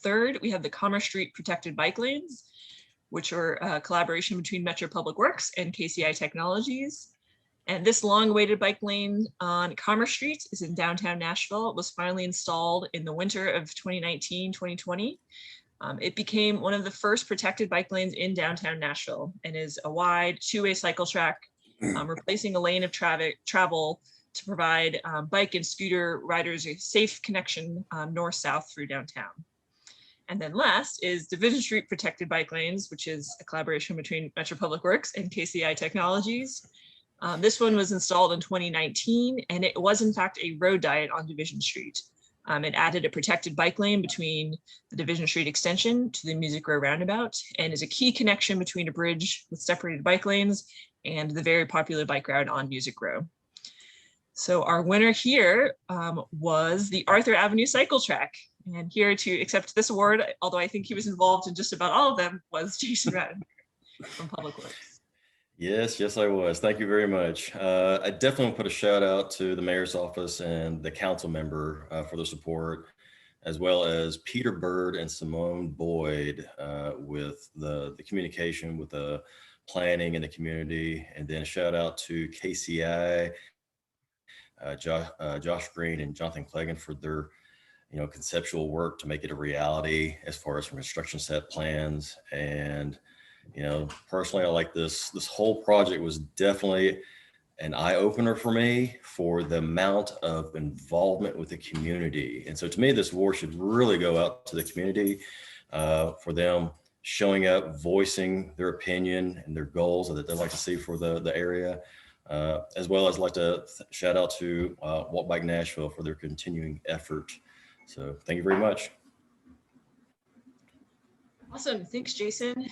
Third, we have the Commerce Street protected bike lanes, which are a collaboration between Metro Public Works and KCI Technologies. And this long-awaited bike lane on Commerce Street is in downtown Nashville. It was finally installed in the winter of 2019-2020. It became one of the first protected bike lanes in downtown Nashville and is a wide two-way cycle track, replacing a lane of travel to provide bike and scooter riders a safe connection north-south through downtown. And then last is Division Street protected bike lanes, which is a collaboration between Metro Public Works and KCI Technologies. This one was installed in 2019, and it was in fact a road diet on Division Street. It added a protected bike lane between the Division Street extension to the Music Row roundabout, and is a key connection between a bridge with separated bike lanes and the very popular bike route on Music Row. So our winner here was the Arthur Avenue Cycle Track. And here to accept this award, although I think he was involved in just about all of them, was Jason Ratton from Public Works. Yes, I was. Thank you very much. I definitely want to put a shout out to the mayor's office and the council member for the support, as well as Peter Bird and Simone Boyd with the communication with the planning in the community. And then a shout out to KCI, Josh Green and Jonathan Cleggan for their conceptual work to make it a reality as far as from construction set plans. And personally, I like this whole project was definitely an eye-opener for me for the amount of involvement with the community. And so to me, this award should really go out to the community for them showing up, voicing their opinion and their goals that they'd like to see for the area, as well as like to shout out to Walk Bike Nashville for their continuing effort. So thank you very much. Awesome, thanks, Jason.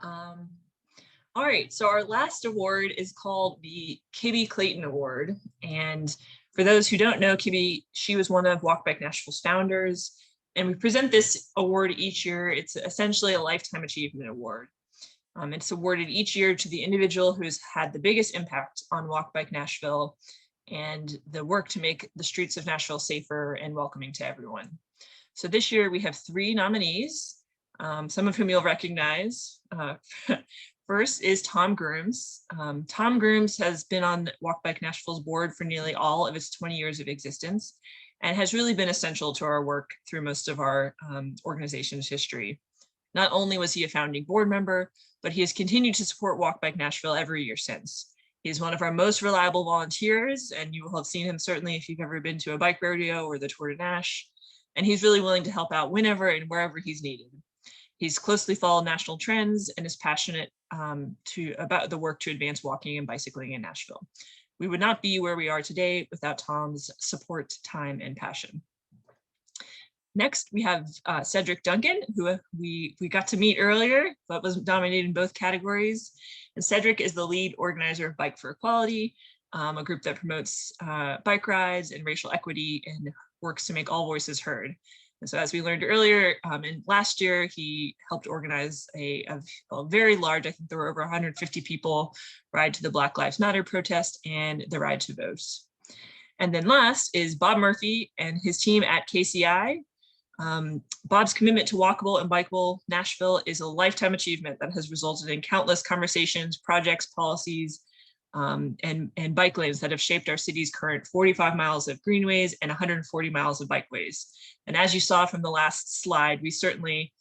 All right, so our last award is called the Kibby Clayton Award. And for those who don't know Kibby, she was one of Walk Bike Nashville's founders. And we present this award each year. It's essentially a lifetime achievement award. It's awarded each year to the individual who has had the biggest impact on Walk Bike Nashville and the work to make the streets of Nashville safer and welcoming to everyone. So this year we have 3 nominees, some of whom you'll recognize. First is Tom Grooms. Tom Grooms has been on Walk Bike Nashville's board for nearly all of its 20 years of existence and has really been essential to our work through most of our organization's history. Not only was he a founding board member, but he has continued to support Walk Bike Nashville every year since. He's one of our most reliable volunteers, and you will have seen him certainly if you've ever been to a bike rodeo or the Tour de Nash, and he's really willing to help out whenever and wherever he's needed. He's closely followed national trends and is passionate about the work to advance walking and bicycling in Nashville. We would not be where we are today without Tom's support, time, and passion. Next, we have Cedric Duncan, who we got to meet earlier, but was nominated in both categories. And Cedric is the lead organizer of Bike for Equality, a group that promotes bike rides and racial equity and works to make all voices heard. And so as we learned earlier, in last year, he helped organize a very large, I think there were over 150 people, ride to the Black Lives Matter protest and the Ride to Vote. And then last is Bob Murphy and his team at KCI. Bob's commitment to Walkable and Bikeable Nashville is a lifetime achievement that has resulted in countless conversations, projects, policies, and bike lanes that have shaped our city's current 45 miles of greenways and 140 miles of bikeways. And as you saw from the last slide, we certainly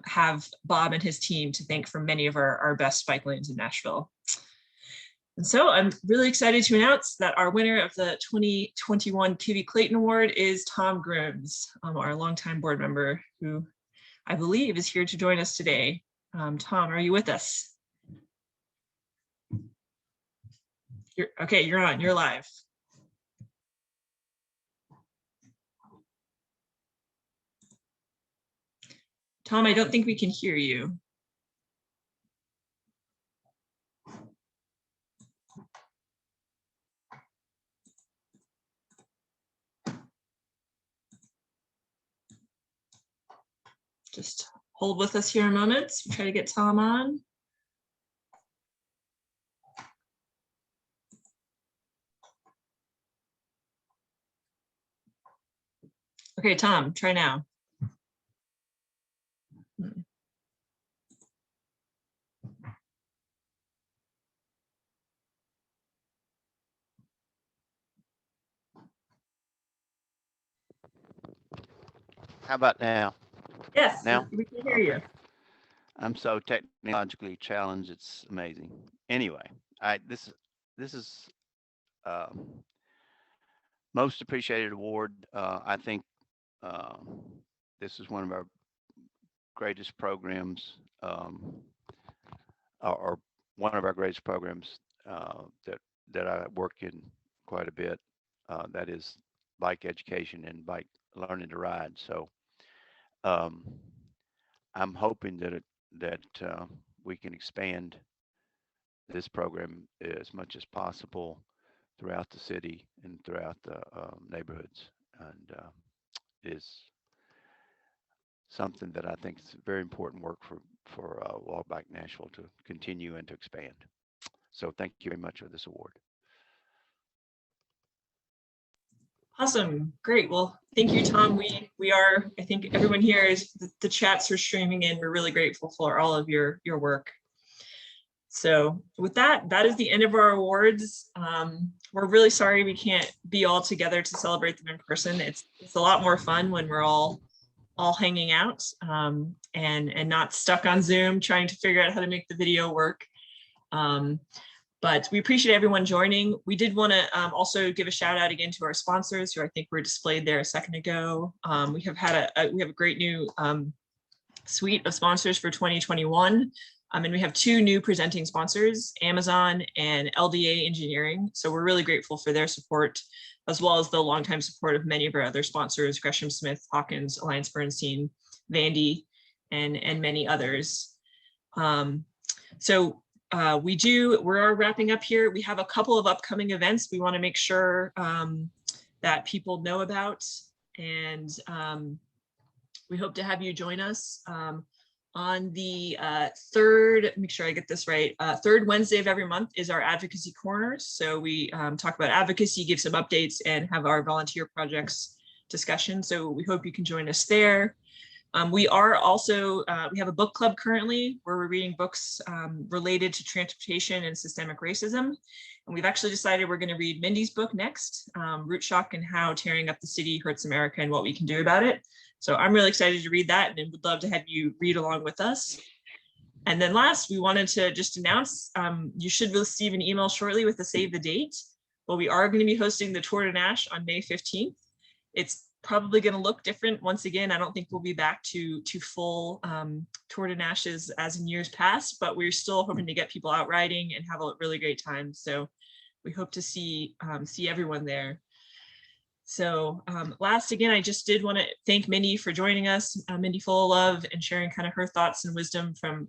have Bob and his team to thank for many of our best bike lanes in Nashville. And so I'm really excited to announce that our winner of the 2021 Kibby Clayton Award is Tom Grooms, our longtime board member, who I believe is here to join us today. Tom, are you with us? Okay, you're on, you're live. Tom, I don't think we can hear you. Just hold with us here a moment. Try to get Tom on. Okay, Tom, try now. How about now? Yes, now we can hear you. I'm so technologically challenged, it's amazing. Anyway, this is most appreciated award. I think this is one of our greatest programs, or one of our greatest programs that I work in quite a bit. That is bike education and bike learning to ride. So I'm hoping that we can expand this program as much as possible throughout the city and throughout the neighborhoods, and is something that I think is very important work for Walk Bike Nashville to continue and to expand. So thank you very much for this award. Awesome, great. Well, thank you, Tom. We are, I think everyone here is, the chats are streaming in. We're really grateful for all of your work. So with that is the end of our awards. We're really sorry we can't be all together to celebrate them in person. It's a lot more fun when we're all hanging out and not stuck on Zoom trying to figure out how to make the video work. But we appreciate everyone joining. We did want to also give a shout out again to our sponsors, who I think were displayed there a second ago. We have a great new suite of sponsors for 2021. And we have two new presenting sponsors, Amazon and LDA Engineering. So we're really grateful for their support, as well as the longtime support of many of our other sponsors, Gresham Smith, Hawkins, Alliance Bernstein, Vandy, and many others. We are wrapping up here. We have a couple of upcoming events we want to make sure that people know about, and we hope to have you join us on the third, make sure I get this right, third Wednesday of every month is our advocacy corners. So we talk about advocacy, give some updates, and have our volunteer projects discussion. So we hope you can join us there. We are also, we have a book club currently where we're reading books related to transportation and systemic racism. And we've actually decided we're going to read Mindy's book next, Root Shock and How Tearing Up the City Hurts America and What We Can Do About It. So I'm really excited to read that and would love to have you read along with us. And then last, we wanted to just announce, you should receive an email shortly with the save the date. Well, we are going to be hosting the Tour de Nash on May 15th. It's probably going to look different. Once again, I don't think we'll be back to full Tour de Nashes as in years past, but we're still hoping to get people out riding and have a really great time. So we hope to see everyone there. So last, again, I just did want to thank Mindy for joining us, Mindy Fullilove, and sharing kind of her thoughts and wisdom from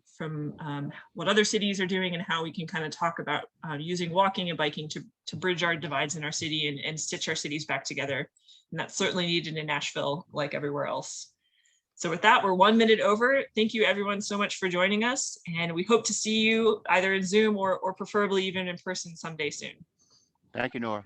what other cities are doing and how we can kind of talk about using walking and biking to bridge our divides in our city and stitch our cities back together. And that's certainly needed in Nashville, like everywhere else. So with that, we're 1 minute over. Thank you everyone so much for joining us. And we hope to see you either in Zoom or preferably even in person someday soon. Thank you, Nora.